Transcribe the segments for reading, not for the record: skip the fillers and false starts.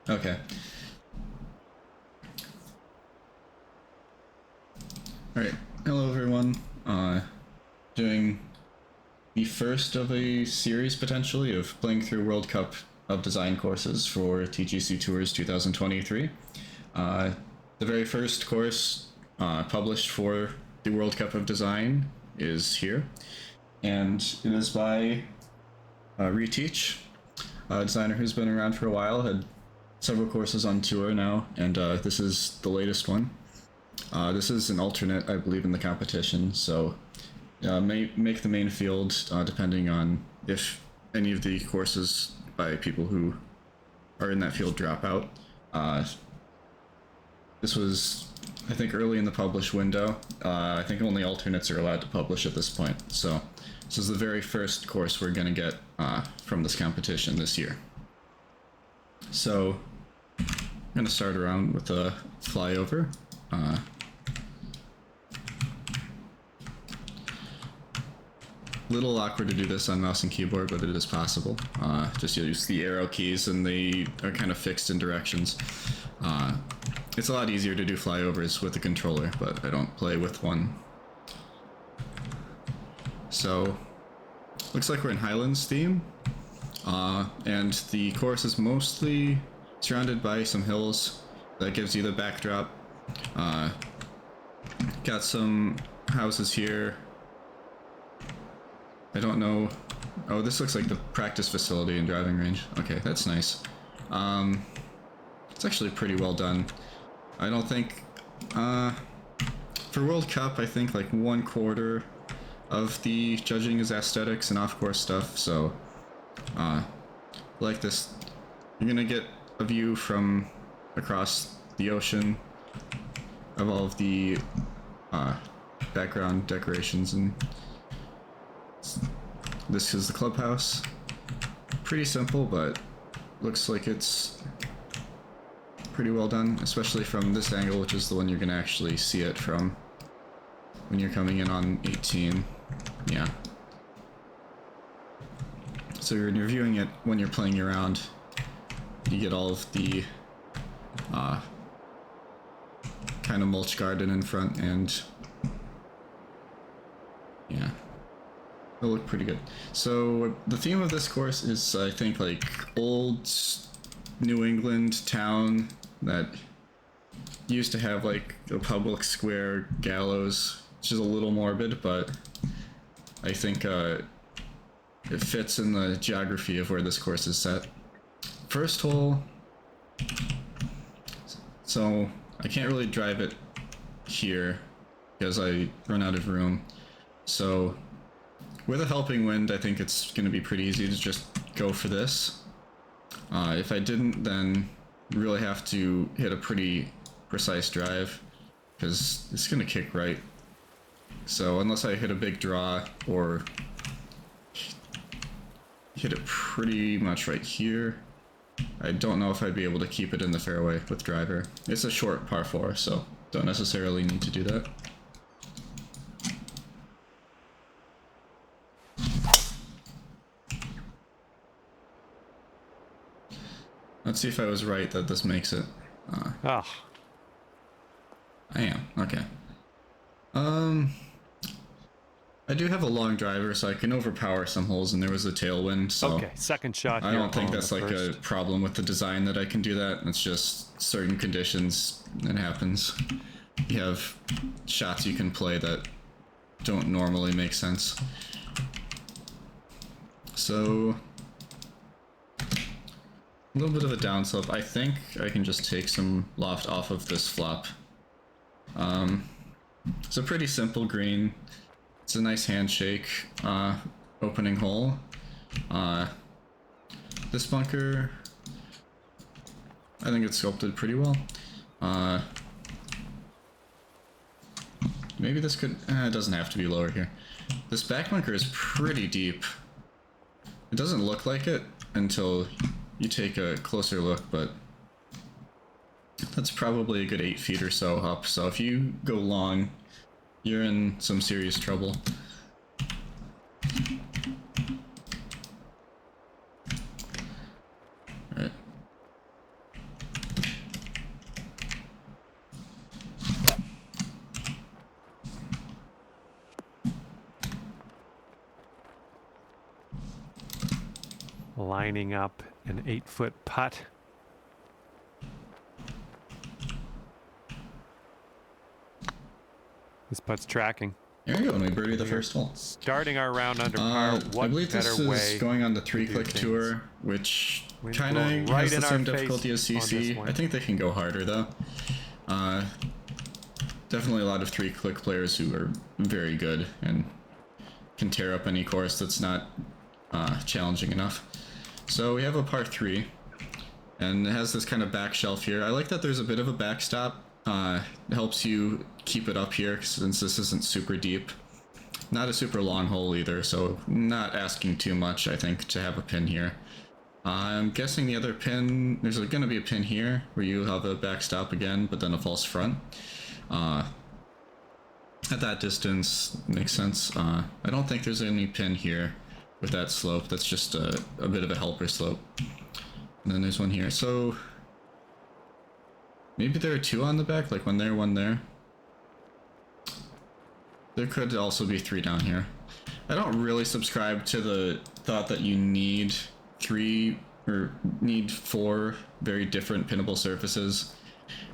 Okay. Alright, hello everyone. Doing the first of a series, potentially, of playing through World Cup of Design courses for TGC Tours 2023. The very first course published for the World Cup of Design is here, and it is by Retteach, a designer who's been around for a while, had several courses on tour now, and this is the latest one. This is an alternate, I believe, in the competition, so may make the main field depending on if any of the courses by people who are in that field drop out. This was, I think, early in the publish window. I think only alternates are allowed to publish at this point, so this is the very first course we're going to get from this competition this year. So I'm going to start around with a flyover. Little awkward to do this on mouse and keyboard, but it is possible. Just use the arrow keys and they are kind of fixed in directions. It's a lot easier to do flyovers with a controller, but I don't play with one. So, looks like we're in Highlands theme. And the course is mostly surrounded by some hills. That gives you the backdrop. Got some houses here. I don't know. Oh, this looks like the practice facility and driving range. Okay, that's nice. It's actually pretty well done. I don't think, for World Cup, I think like 1/4 of the judging is aesthetics and off-course stuff, so, like this, you're gonna get a view from across the ocean of all of the, background decorations, and this is the clubhouse. Pretty simple, but looks like it's pretty well done, especially from this angle, which is the one you're gonna actually see it from when you're coming in on 18. Yeah. So when you're viewing it when you're playing around, you get all of the kind of mulch garden in front, and yeah, it'll look pretty good. So the theme of this course is, I think, like old New England town that used to have like a public square, Gallows, which is a little morbid, but I think it fits in the geography of where this course is set. First hole, so I can't really drive it here because I run out of room. So with a helping wind, I think it's going to be pretty easy to just go for this. If I didn't, then really have to hit a pretty precise drive because it's going to kick right. So unless I hit a big draw or hit it pretty much right here, I don't know if I'd be able to keep it in the fairway with driver. It's a short par 4, so don't necessarily need to do that. Let's see if I was right that this makes it. I am. Okay. I do have a long driver, so I can overpower some holes, and there was a tailwind, so Okay, second shot I here don't think on that's the like first. a problem with the design that I can do that. It's just certain conditions it happens. You have shots you can play that don't normally make sense. So a little bit of a downslope. I think I can just take some loft off of this flop. It's a pretty simple green. It's a nice handshake opening hole. This bunker, I think it's sculpted pretty well. Maybe this could, it doesn't have to be lower here. This back bunker is pretty deep. It doesn't look like it until you take a closer look, but that's probably a good 8 feet or so up. So if you go long, you're in some serious trouble. Alright. lining up an 8-foot putt. This putt's tracking. There you go, and we birdie the first hole. Starting our round under par. What I believe better this way is going on the to do 3-click things? tour, which Wind kind of blowing right has the in our same face difficulty as on this CC. one. I think they can go harder though. Definitely a lot of 3-click players who are very good and can tear up any course that's not challenging enough. So we have a par 3, and it has this kind of back shelf here. I like that there's a bit of a backstop. It helps you keep it up here since this isn't super deep. Not a super long hole either, so not asking too much, I think, to have a pin here. I'm guessing the other pin, there's going to be a pin here where you have a backstop again, but then a false front. At that distance, makes sense. I don't think there's any pin here with that slope. That's just a bit of a helper slope. And then there's one here. So maybe there are 2 on the back, like one there, one there. There could also be 3 down here. I don't really subscribe to the thought that you need 3 or need 4 very different pinnable surfaces,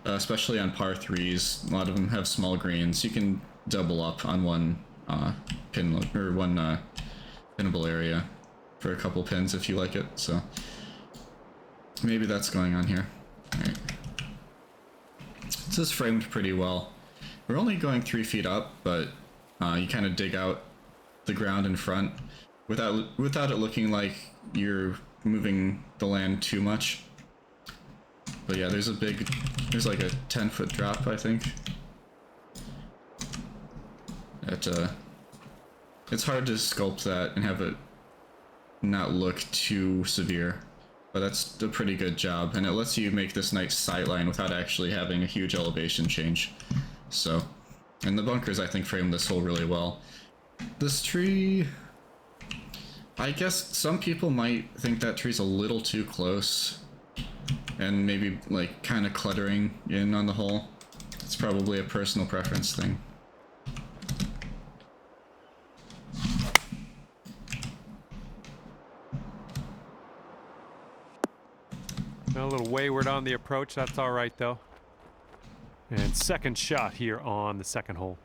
especially on par 3s. A lot of them have small greens. You can double up on one pin or one pinnable area for a couple pins if you like it. So maybe that's going on here. All right. This is framed pretty well. We're only going 3 feet up, but you kind of dig out the ground in front without it looking like you're moving the land too much. But yeah, there's like a 10-foot drop, I think. It's hard to sculpt that and have it not look too severe, but that's a pretty good job, and it lets you make this nice sightline without actually having a huge elevation change. So, and the bunkers, I think, frame this hole really well. This tree, I guess some people might think that tree's a little too close and maybe like kind of cluttering in on the hole. It's probably a personal preference thing. A little wayward on the approach. That's all right though. And second shot here on the second hole.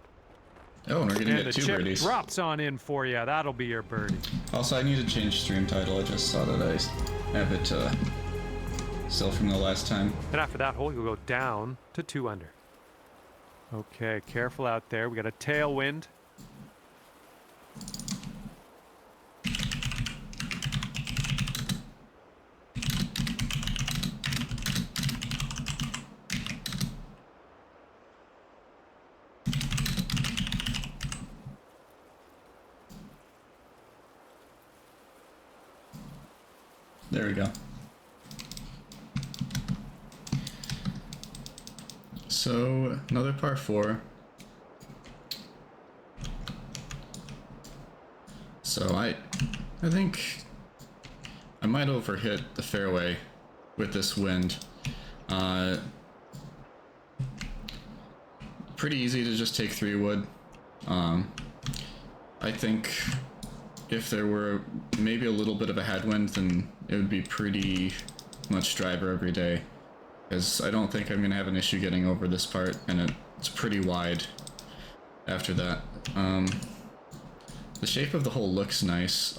Oh, and we're gonna And get the 2 chip birdies. drops on in for you. That'll be your birdie. Also, I need to change stream title. I just saw that I have it still from the last time. And after that hole, you'll go down to 2 under. Okay, careful out there. We got a tailwind. There we go. So, another par 4. So I think I might overhit the fairway with this wind. Pretty easy to just take 3 wood. I think if there were maybe a little bit of a headwind, then it would be pretty much driver every day, because I don't think I'm gonna have an issue getting over this part, and it's pretty wide after that. The shape of the hole looks nice.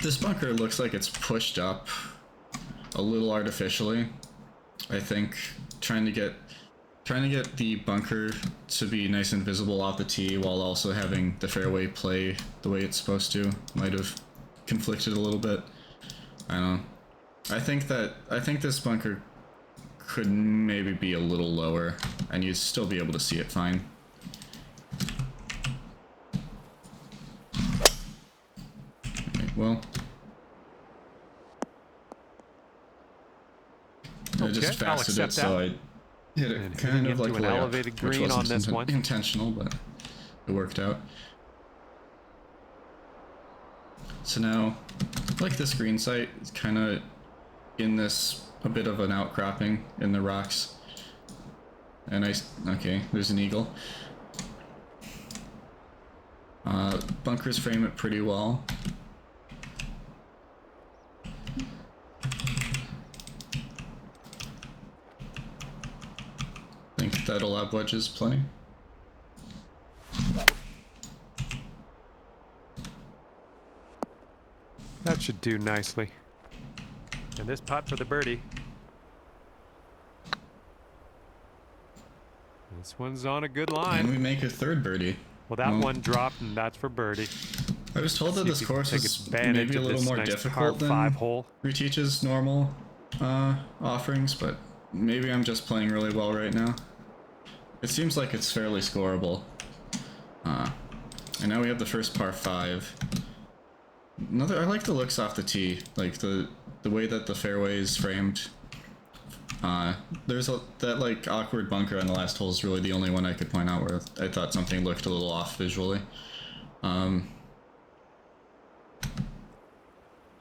This bunker looks like it's pushed up a little artificially. I think trying to get the bunker to be nice and visible off the tee while also having the fairway play the way it's supposed to might have conflicted a little bit. I don't know. I think this bunker could maybe be a little lower and you'd still be able to see it fine. Okay, well, I just fasted it, so I hit it And kind of into like an layup, elevated which green on wasn't this one. intentional, but it worked out. So now, like this green site, it's kind of in this a bit of an outcropping in the rocks. And okay, there's an eagle. Bunkers frame it pretty well. that'll have wedges plenty. That should do nicely. And this putt for the birdie. This one's on a good line. And we make a third birdie. Well, that one dropped, and that's for birdie. I was told that this course is maybe a little more difficult than Retteach's normal offerings, but maybe I'm just playing really well right now. It seems like it's fairly scoreable. And now we have the first par 5. I like the looks off the tee, like the way that the fairway is framed. There's that like awkward bunker on the last hole is really the only one I could point out where I thought something looked a little off visually. I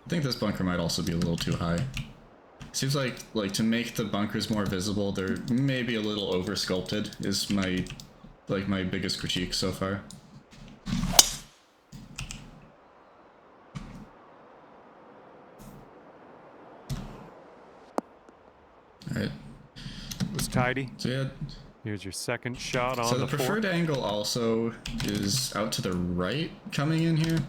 think this bunker might also be a little too high. Seems like to make the bunkers more visible, they're maybe a little over sculpted is my biggest critique so far. Alright. It was tidy. So yeah. Here's your second shot on So the the preferred angle also is out to the right coming in here.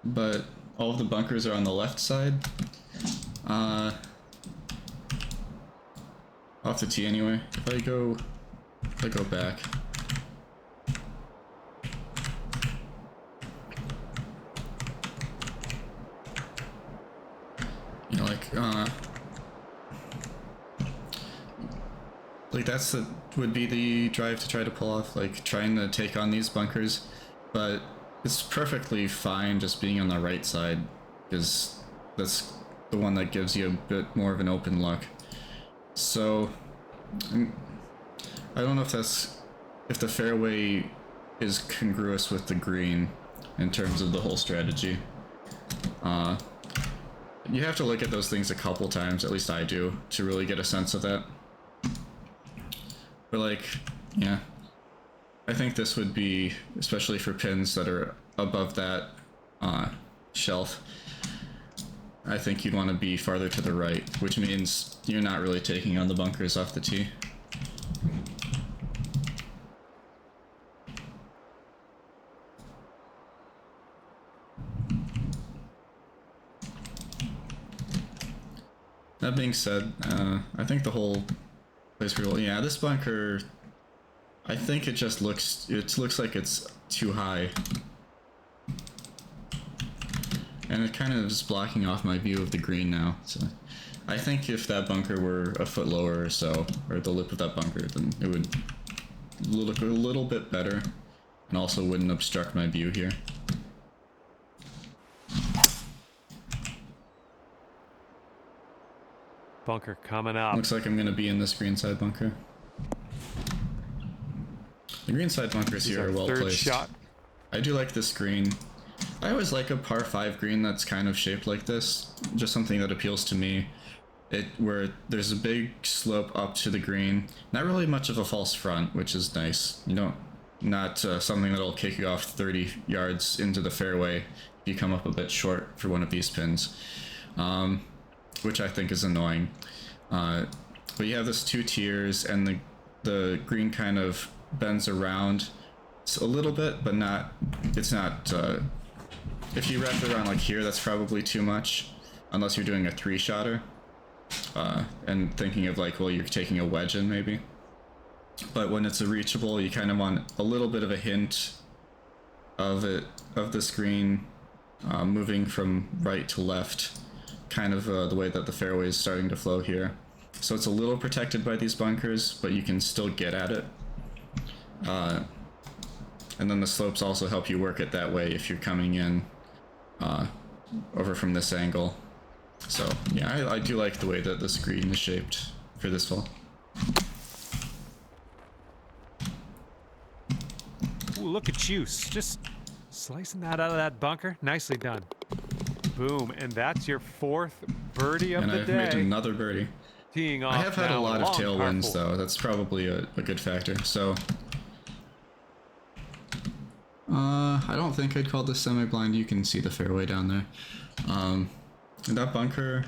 But all of the bunkers are on the left side. Off the tee anyway. If I go back. You know, like that's would be the drive to try to pull off, like trying to take on these bunkers, but it's perfectly fine just being on the right side because that's the one that gives you a bit more of an open look. So I don't know if the fairway is congruous with the green in terms of the whole strategy. You have to look at those things a couple times, at least I do, to really get a sense of that. But like, yeah, I think this would be, especially for pins that are above that shelf, I think you'd want to be farther to the right, which means you're not really taking on the bunkers off the tee. That being said, I think the whole place pretty, yeah, this bunker, I think it looks like it's too high. And it kind of is blocking off my view of the green now. So I think if that bunker were a foot lower or so, or the lip of that bunker, then it would look a little bit better and also wouldn't obstruct my view here. Bunker coming up. Looks like I'm going to be in this greenside bunker. The greenside bunkers here are well placed. Shot. I do like this green. I always like a par 5 green that's kind of shaped like this. Just something that appeals to me. Where there's a big slope up to the green. Not really much of a false front, which is nice. Not something that'll kick you off 30 yards into the fairway if you come up a bit short for one of these pins. Which I think is annoying. But you have this 2 tiers, and the green kind of bends around a little bit, but it's not, if you wrap it around like here, that's probably too much, unless you're doing a 3-shotter, and thinking of like, well, you're taking a wedge in maybe. But when it's a reachable, you kind of want a little bit of a hint of the screen moving from right to left, kind of the way that the fairway is starting to flow here. So it's a little protected by these bunkers, but you can still get at it. And then the slopes also help you work it that way if you're coming in over from this angle. So yeah, I do like the way that this green is shaped for this hole. Ooh, look at you, just slicing that out of that bunker. Nicely done. Boom, and that's your 4th birdie of the day. And I've made another birdie. Teeing off. I have had a lot of tailwinds though. That's probably a good factor. So I don't think I'd call this semi-blind. You can see the fairway down there. And that bunker,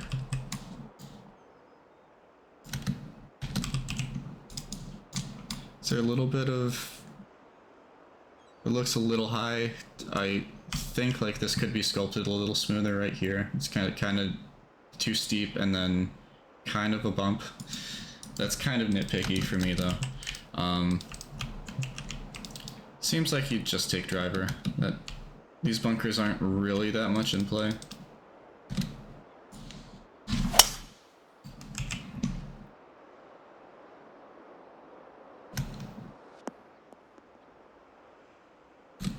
Is there a little bit of... It looks a little high. I think like this could be sculpted a little smoother right here. It's kind of too steep and then kind of a bump. That's kind of nitpicky for me though. Seems like you'd just take driver. That these bunkers aren't really that much in play.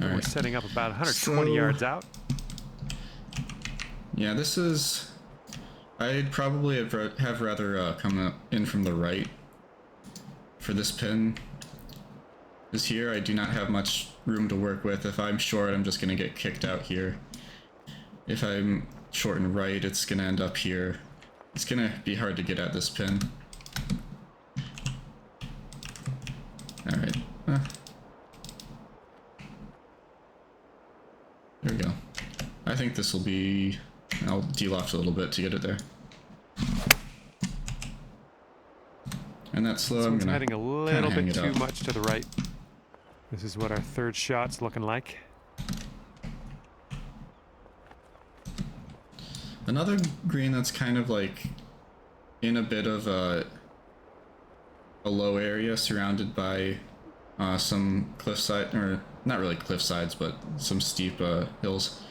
We're setting up about 120 yards out. Yeah, this is... I'd probably have rather come in from the right for this pin. Because here I do not have much room to work with. If I'm short, I'm just going to get kicked out here. If I'm short and right, it's going to end up here. It's going to be hard to get at this pin. Alright. There we go. I think this will be... I'll de-loft a little bit to get it there. And that's slow. I'm gonna heading a little bit too much to the right. This is what our third shot's looking like. Another green that's kind of like in a bit of a low area surrounded by some cliffside, or not really cliff sides, but some steep hills.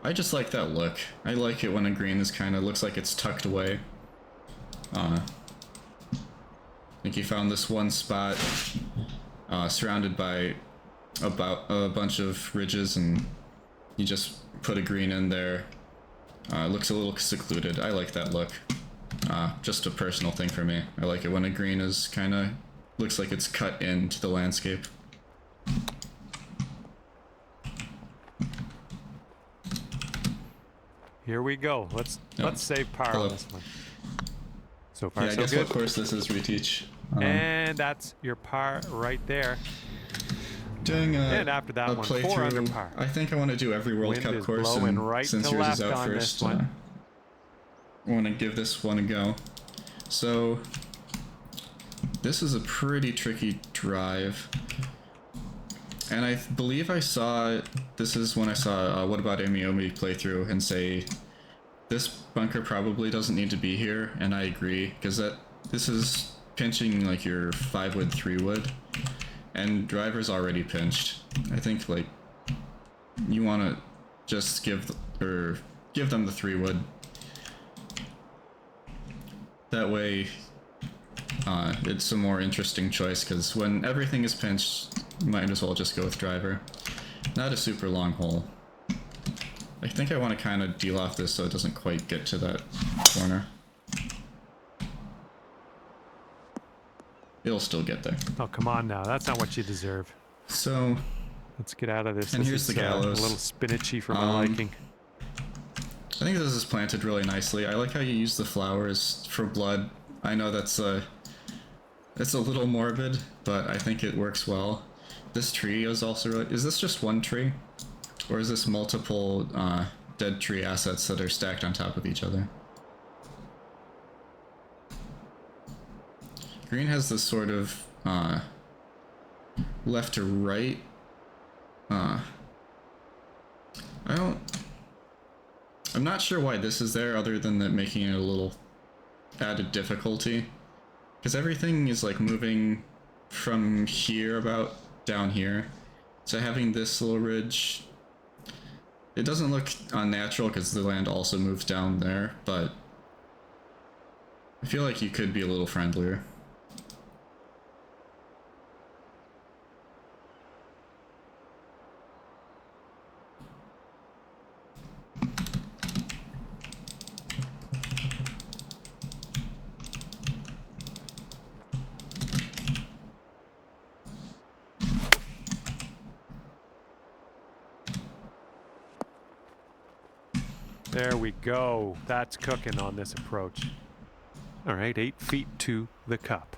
I just like that look. I like it when a green is kind of looks like it's tucked away. I think you found this one spot surrounded by about a bunch of ridges, and you just put a green in there. It looks a little secluded. I like that look. Just a personal thing for me. I like it when a green is kind of looks like it's cut into the landscape. Here we go. Let's save power on this one. So far, yeah, so I guess good. of course this is Retteach. And that's your par right there. Doing and after that one, 4 under par. I think I want to do every World Wind Cup is course, blowing and right since to yours is left out on first, this one. I want to give this one a go. So this is a pretty tricky drive, and I believe I saw, this is when I saw What About Amiomi playthrough and say this bunker probably doesn't need to be here, and I agree, because this is pinching like your 5 wood 3 wood, and driver's already pinched. I think like you want to just give them the 3 wood. That way it's a more interesting choice, because when everything is pinched, you might as well just go with driver. Not a super long hole. I think I want to kind of deal off this so it doesn't quite get to that corner. It'll still get there. Oh, come on now. That's not what you deserve. So... let's get out of this. And this here's is, the gallows. A little spinachy for my liking. I think this is planted really nicely. I like how you use the flowers for blood. I know it's a little morbid, but I think it works well. This tree is also really... Is this just one tree? Or is this multiple dead tree assets that are stacked on top of each other? Green has this sort of left to right. I'm not sure why this is there, other than that making it a little added difficulty, because everything is like moving from here about down here, so having this little ridge, it doesn't look unnatural because the land also moves down there, but I feel like you could be a little friendlier. There we go. That's cooking on this approach. All right, 8 feet to the cup.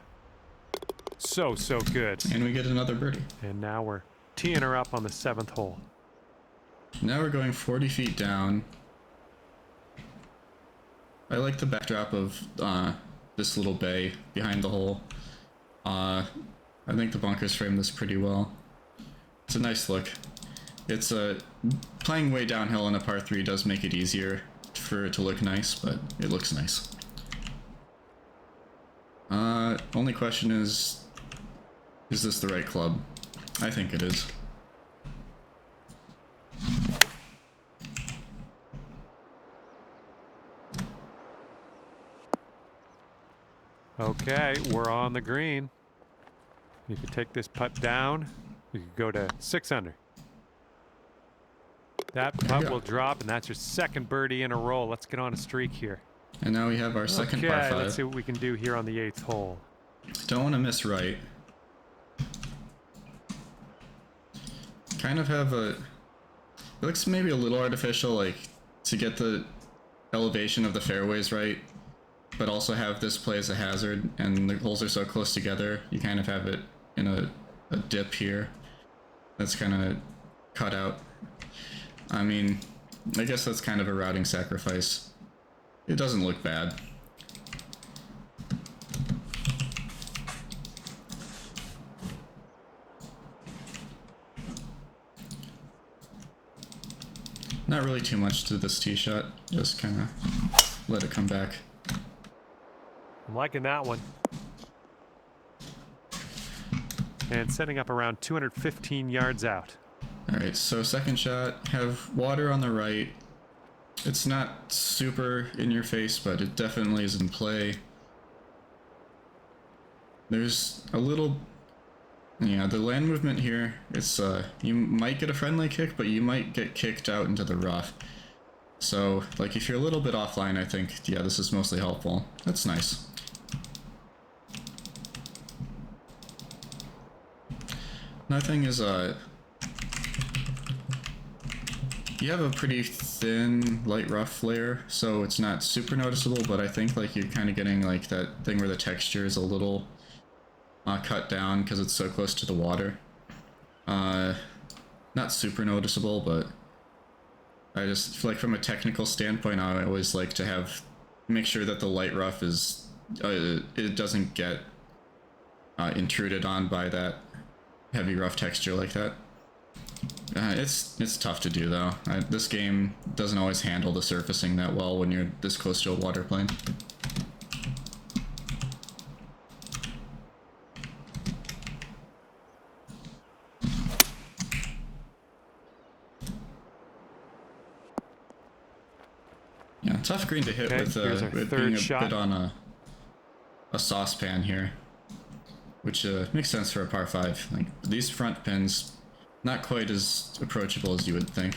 So good. And we get another birdie. And now we're teeing her up on the 7th hole. Now we're going 40 feet down. I like the backdrop of this little bay behind the hole. I think the bunkers frame this pretty well. It's a nice look. It's playing way downhill in a par 3 does make it easier for it to look nice, but it looks nice. Only question is this the right club? I think it is. Okay, we're on the green. You could take this putt down. You could go to 6 under. That putt will drop, and that's your second birdie in a row. Let's get on a streak here. And now we have our second par 5. Let's see what we can do here on the 8th hole. Don't want to miss right. Kind of have a... It looks maybe a little artificial, like, to get the elevation of the fairways right, but also have this play as a hazard, and the holes are so close together, you kind of have it in a dip here that's kind of cut out. I mean, I guess that's kind of a routing sacrifice. It doesn't look bad. Not really too much to this tee shot, just kind of let it come back. I'm liking that one. And setting up around 215 yards out. Alright, so second shot, have water on the right. It's not super in your face, but it definitely is in play. There's a little... Yeah, the land movement here, it's, you might get a friendly kick, but you might get kicked out into the rough. So, like, if you're a little bit offline, I think, yeah, this is mostly helpful. That's nice. Another thing is, you have a pretty thin, light rough layer, so it's not super noticeable, but I think, like, you're kind of getting, like, that thing where the texture is a little cut down because it's so close to the water. Not super noticeable, but I just, like, from a technical standpoint, I always like to make sure that the light rough is, it doesn't get intruded on by that heavy rough texture like that. It's tough to do though. This game doesn't always handle the surfacing that well when you're this close to a water plane. Yeah, tough green to hit with being a bit on a saucepan here, which makes sense for a par 5. Like, these front pins, not quite as approachable as you would think.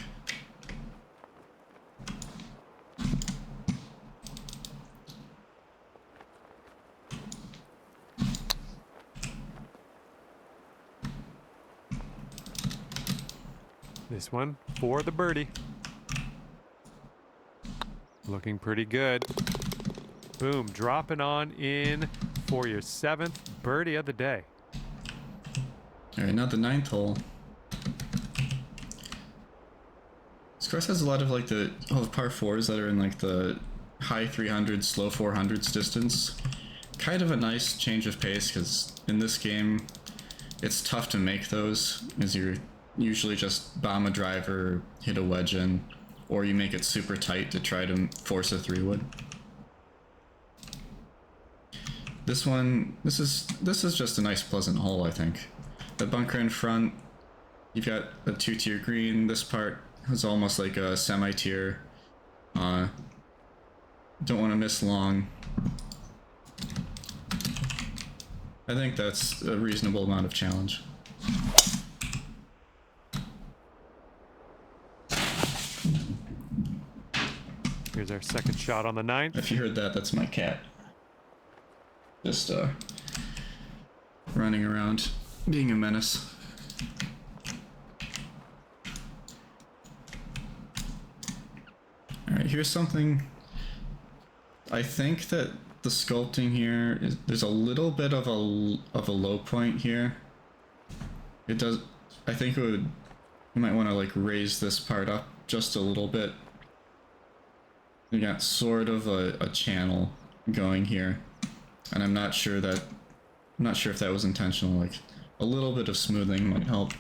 This one for the birdie. Looking pretty good. Boom, dropping on in for your 7th birdie of the day. Alright, now the 9th hole. This course has a lot of like the par 4s that are in like the high 300s, low 400s distance. Kind of a nice change of pace because in this game it's tough to make those, as you're usually just bomb a driver, hit a wedge in, or you make it super tight to try to force a 3-wood. This is just a nice pleasant hole, I think. The bunker in front, you've got a 2-tier green. This part is almost like a semi-tier. Don't want to miss long. I think that's a reasonable amount of challenge. Here's our second shot on the 9th. If you heard that, that's my cat. Just running around, being a menace. Alright, here's something. I think that the sculpting here is, there's a little bit of a low point here. It does, I think you might want to like raise this part up just a little bit. You got sort of a channel going here, and I'm not sure if that was intentional. Like, a little bit of smoothing might help.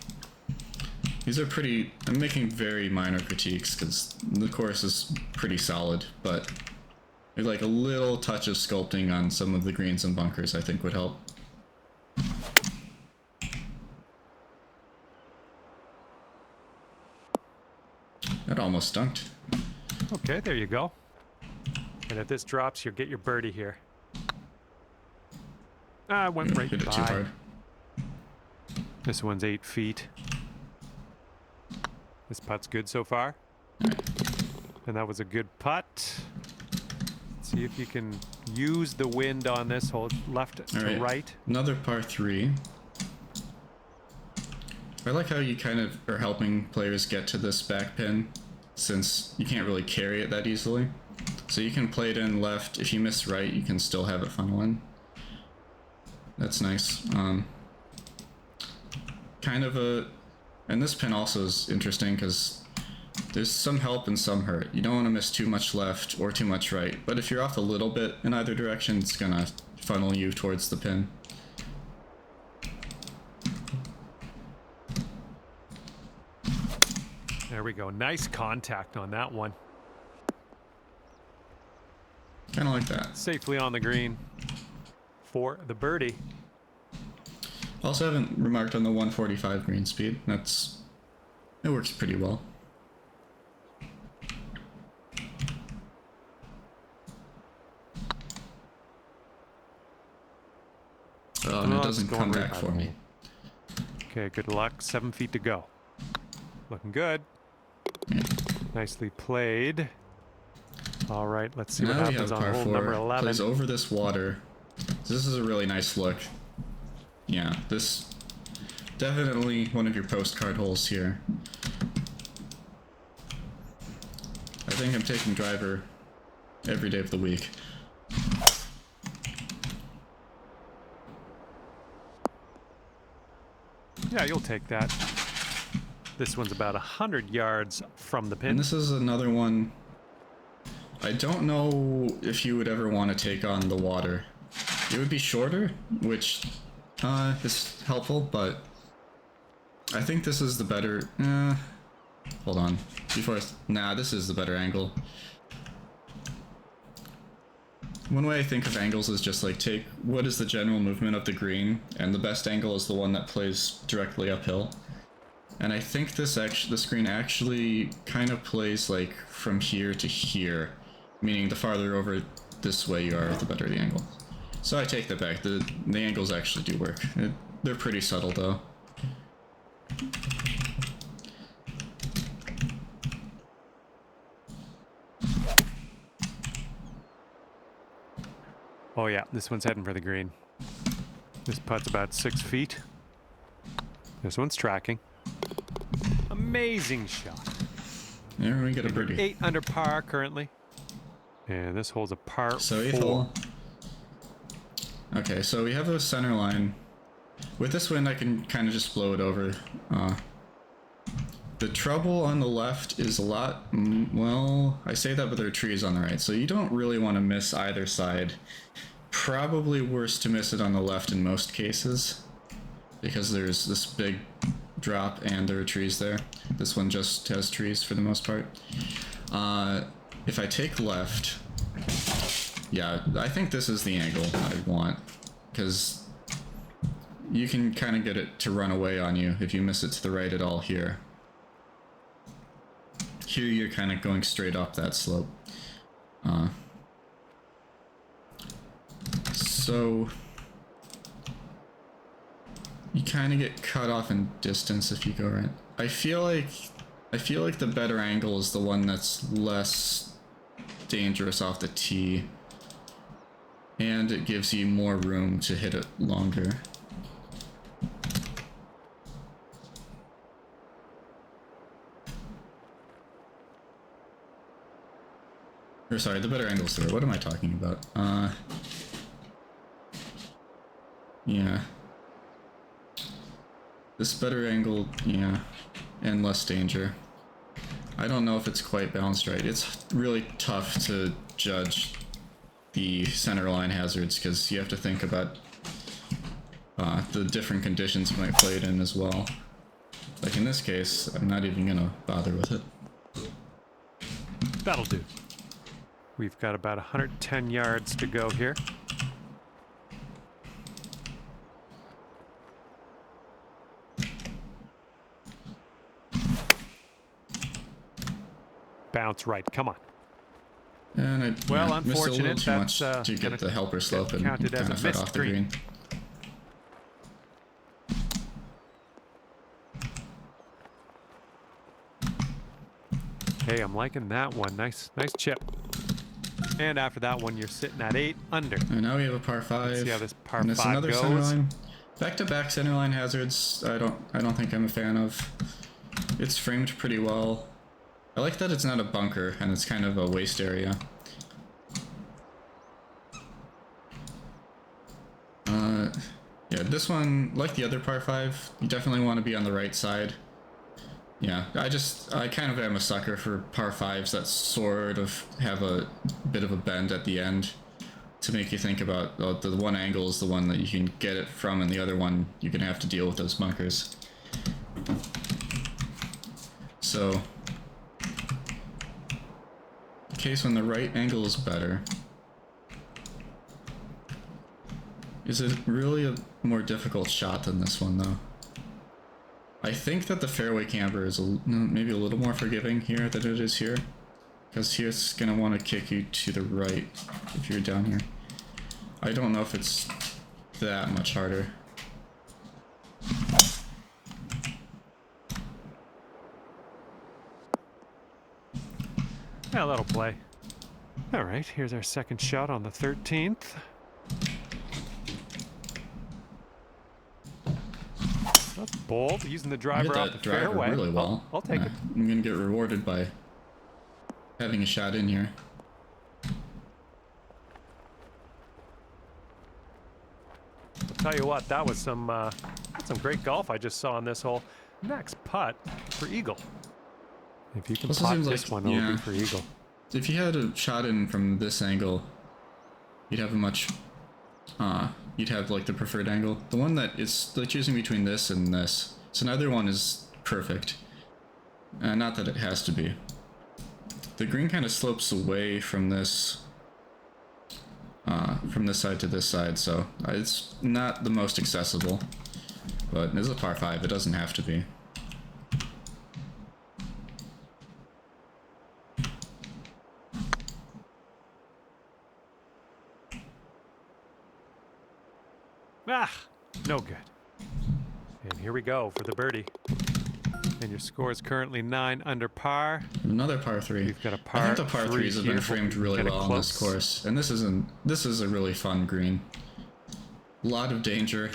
These are pretty... I'm making very minor critiques because the course is pretty solid, but like a little touch of sculpting on some of the greens and bunkers I think would help. That almost dunked. Okay, there you go. And if this drops, you'll get your birdie here. Ah, went right Hit it by. too hard. This one's 8 feet. This putt's good so far. And that was a good putt. See if you can use the wind on this. Hold left to right. Another par 3. I like how you kind of are helping players get to this back pin, since you can't really carry it that easily. So you can play it in left. If you miss right, you can still have it funnel in. That's nice. Kind of a... And this pin also is interesting because there's some help and some hurt. You don't want to miss too much left or too much right, but if you're off a little bit in either direction, it's gonna funnel you towards the pin. There we go. Nice contact on that one. Kind of like that. Safely on the green for the birdie. Also haven't remarked on the 145 green speed. It works pretty well. Oh, and it doesn't come back for me. Okay, good luck. 7 feet to go. Looking good. Nicely played. All right, let's see what happens on hole number 11. Plays over this water. This is a really nice look. Yeah, this definitely one of your postcard holes here. I think I'm taking driver every day of the week. Yeah, you'll take that. This one's about 100 yards from the pin. And this is another one. I don't know if you would ever want to take on the water. It would be shorter, which is helpful, but I think this is the better... hold on. This is the better angle. One way I think of angles is just like take what is the general movement of the green, and the best angle is the one that plays directly uphill. And I think this green actually kind of plays like from here to here, meaning the farther over this way you are, the better the angle. So I take that back. The angles actually do work. They're pretty subtle though. Oh yeah, this one's heading for the green. This putt's about 6 feet. This one's tracking. Amazing shot. There we get a birdie. 8 under par currently. And this hole's a par 4. Okay, so we have a center line. With this wind, I can kind of just blow it over. The trouble on the left is a lot... well, I say that, but there are trees on the right, so you don't really want to miss either side. Probably worse to miss it on the left in most cases, because there's this big drop and there are trees there. This one just has trees for the most part. If I take left, yeah, I think this is the angle I want, because you can kind of get it to run away on you if you miss it to the right at all here. Here you're kind of going straight up that slope. So you kind of get cut off in distance if you go right. I feel like the better angle is the one that's less dangerous off the tee, and it gives you more room to hit it longer. Or sorry, the better angle's there. What am I talking about? Yeah. This better angle, yeah, and less danger. I don't know if it's quite balanced right. It's really tough to judge the center line hazards because you have to think about the different conditions might play it in as well. Like in this case, I'm not even gonna bother with it. That'll do. We've got about 110 yards to go here. Bounce right, come on. And I well, missed a little unfortunate. too much to get the helper slope and kind of fed off the green. Hey, I'm liking that one. Nice chip. And after that one, you're sitting at 8 under. And now we have a par 5. Let's see how this par and 5 another goes. Centerline. Back-to-back centerline hazards. I don't think I'm a fan of. It's framed pretty well. I like that it's not a bunker and it's kind of a waste area. Yeah, this one, like the other par 5, you definitely want to be on the right side. Yeah, I kind of am a sucker for par 5s that sort of have a bit of a bend at the end to make you think about the one angle is the one that you can get it from, and the other one you're gonna have to deal with those bunkers. So, in case when the right angle is better. Is it really a more difficult shot than this one, though? I think that the fairway camber is maybe a little more forgiving here than it is here. Because here it's going to want to kick you to the right if you're down here. I don't know if it's that much harder. Yeah, that'll play. Alright, here's our second shot on the 13th. That's bold, using the driver off the fairway. Really well. I'll take it. I'm gonna get rewarded by having a shot in here. I'll tell you what, that was some great golf I just saw on this hole. Next putt for eagle. If you can pot this one, it'll be for eagle. If you had a shot in from this angle, you'd have a much you'd have like the preferred angle. The one that is like choosing between this and this. So neither one is perfect. Not that it has to be. The green kind of slopes away from this side to this side, so it's not the most accessible. But it's a par 5, it doesn't have to be. Ah, no good. And here we go for the birdie. And your score is currently 9 under par. Another par 3. We've got a par 3. I think the par 3s have been framed really well on this course, and this is a really fun green. A lot of danger.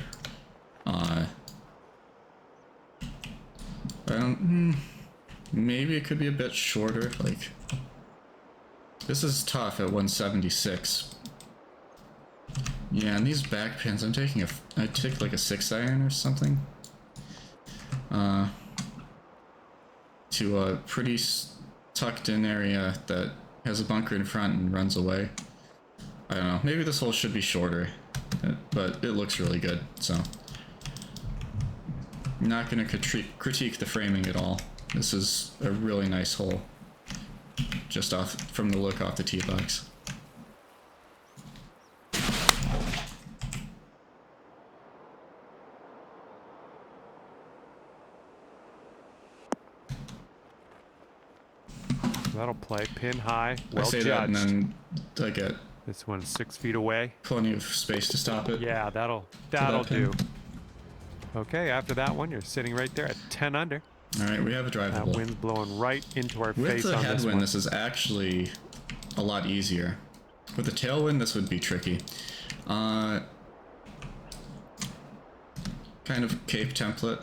Maybe it could be a bit shorter. Like, this is tough at 176. Yeah, and these back pins, I take like a 6-iron or something. To a pretty tucked in area that has a bunker in front and runs away. I don't know, maybe this hole should be shorter, but it looks really good, so. I'm not gonna critique the framing at all. This is a really nice hole, just from the look off the tee box. That'll play pin high. Well I say judged. that and then I get this one's 6 feet away. plenty of space to stop it. Yeah, that'll do. Okay, after that one, you're sitting right there at 10 under. All right, we have a drivable. That wind's blowing right into our face on this one. With the headwind, this is actually a lot easier. With the tailwind, this would be tricky. Kind of cape template.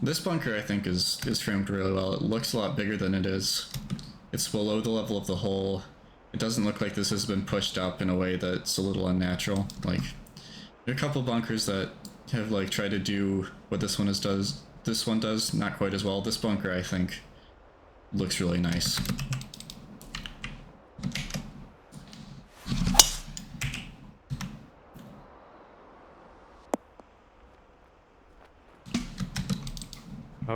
This bunker, I think, is framed really well. It looks a lot bigger than it is. It's below the level of the hole. It doesn't look like this has been pushed up in a way that's a little unnatural. Like, there are a couple bunkers that have like tried to do what this one does. This one does not quite as well. This bunker, I think, looks really nice.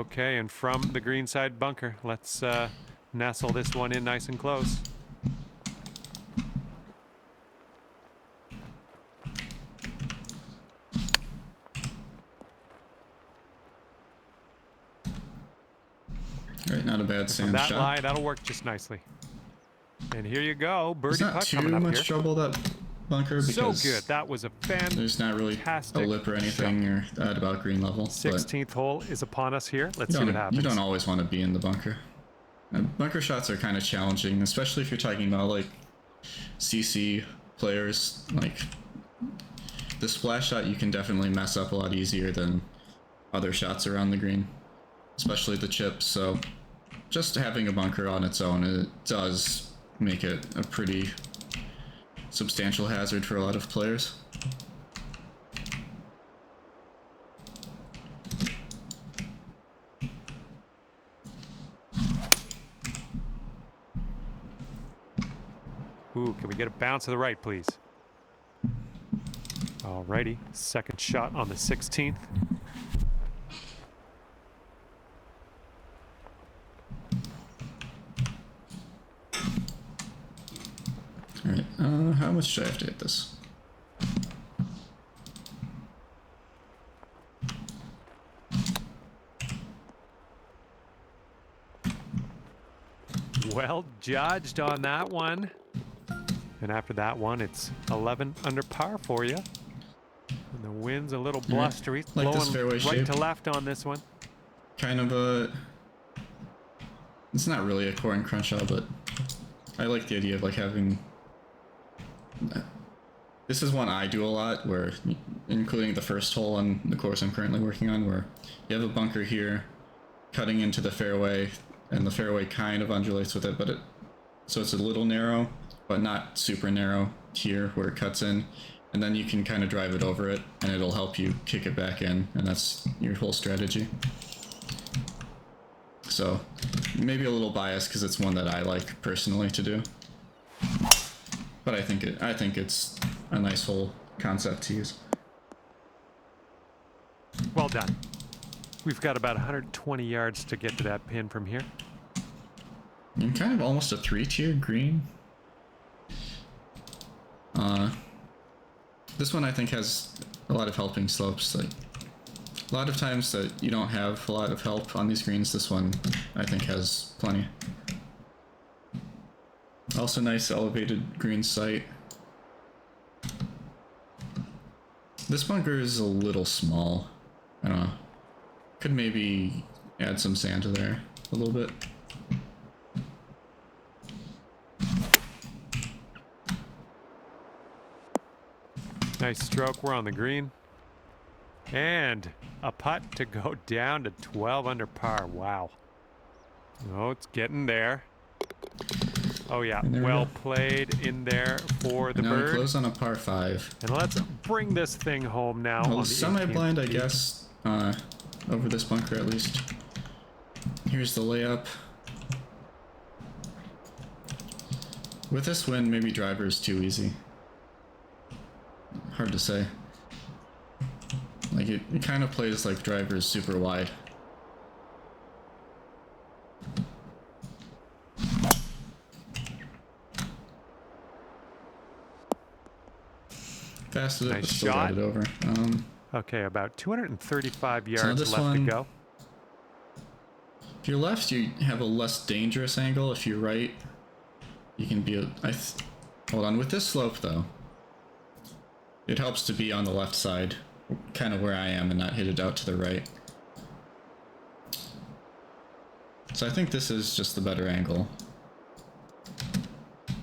Okay, and from the green side bunker, let's nestle this one in nice and close. All right, not a bad sand that shot. lie, that'll work just nicely. And here you go, birdie putt it's not coming too up much here. trouble, that bunker, because So good. That was a fantastic. there's not really a lip or anything or at about green level. 16th hole is upon us here. Let's see what happens. You don't always want to be in the bunker. Bunker shots are kind of challenging, especially if you're talking about like CC players. Like the splash shot, you can definitely mess up a lot easier than other shots around the green, especially the chips. So just having a bunker on its own, it does make it a pretty substantial hazard for a lot of players. Ooh, can we get a bounce to the right, please? Alrighty, second shot on the 16th. Alright, how much should I have to hit this? Well judged on that one. And after that one, it's 11 under par for you. And the wind's a little blustery, like blowing this fairway right shape. to left on this one. Kind of a... It's not really a core and crunch-out, but I like the idea of like having... This is one I do a lot, where, including the first hole on the course I'm currently working on, where you have a bunker here, cutting into the fairway, and the fairway kind of undulates with it, but so it's a little narrow, but not super narrow here where it cuts in, and then you can kind of drive it over it, and it'll help you kick it back in, and that's your whole strategy. So maybe a little biased because it's one that I like personally to do, but I think it's a nice whole concept to use. Well done. We've got about 120 yards to get to that pin from here. And kind of almost a 3-tier green. This one I think has a lot of helping slopes. Like a lot of times that you don't have a lot of help on these greens, this one I think has plenty. Also nice elevated green site. This bunker is a little small. I don't know. Could maybe add some sand to there a little bit. Nice stroke. We're on the green. And a putt to go down to 12 under par. Wow. Oh, it's getting there. Oh, yeah. Well played in there for the bird. Now we close on a par 5. And let's bring this thing home now. Well, semi-blind, I guess, over this bunker at least. Here's the layup. With this wind, maybe driver is too easy. Hard to say. Like, it kind of plays like driver is super wide. Fasted it, but still got it over. Okay, about 235 yards left to go. If you're left, you have a less dangerous angle. If you're right, you can be hold on, with this slope though, it helps to be on the left side, kind of where I am, and not hit it out to the right. So I think this is just the better angle,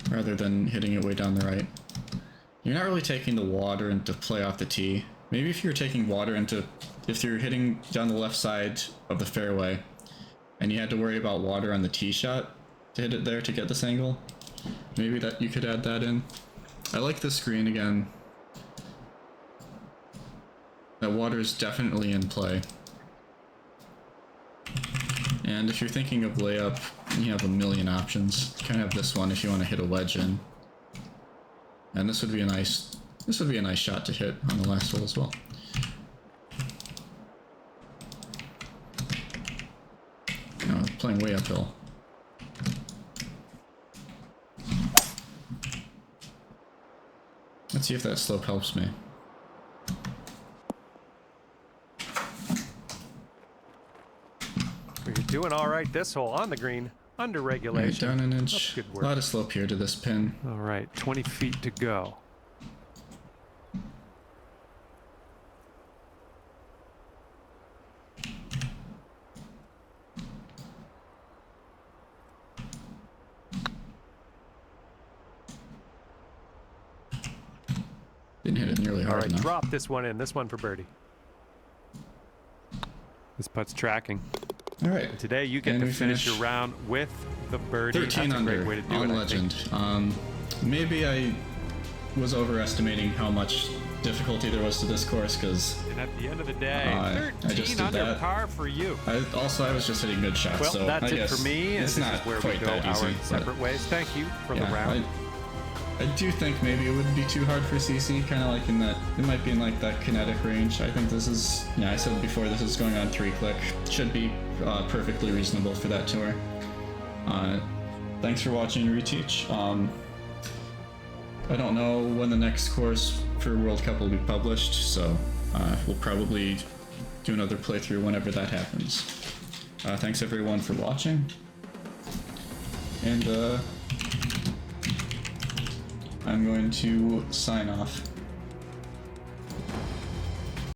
rather than hitting it way down the right. You're not really taking the water into play off the tee. Maybe if you're taking water into, if you're hitting down the left side of the fairway, and you had to worry about water on the tee shot to hit it there to get this angle, maybe that you could add that in. I like this green again. That water is definitely in play. And if you're thinking of layup, you have a million options. You kind of have this one if you want to hit a wedge in. And this would be a nice shot to hit on the last hole as well. playing way uphill. Let's see if that slope helps me. You're doing all right this hole on the green, under Alright, regulation. down an That's inch. good A work. lot of slope here to this pin. All right, 20 feet to go. Didn't hit it nearly All hard right, enough. drop this one in. This one for birdie. This putt's tracking. Alright. Today you get And to we finish finish your round with the birdie. 13 That's a under great way to do on it, I Legend. think. Maybe I was overestimating how much difficulty there was to this course because And at the end of the day, I just 13 did under that. par for you. I was just hitting good shots. Well, so that's I it guess for me, and it's this not is where we quite go that our easy. but separate ways. Thank you for the yeah, round. I do think maybe it would be too hard for CC, kind of like in that, it might be in like that kinetic range. I think this is, yeah, I said before, this is going on 3-click. Should be perfectly reasonable for that tour. Thanks for watching Retteach. I don't know when the next course for World Cup will be published, so we'll probably do another playthrough whenever that happens. Thanks everyone for watching, and I'm going to sign off.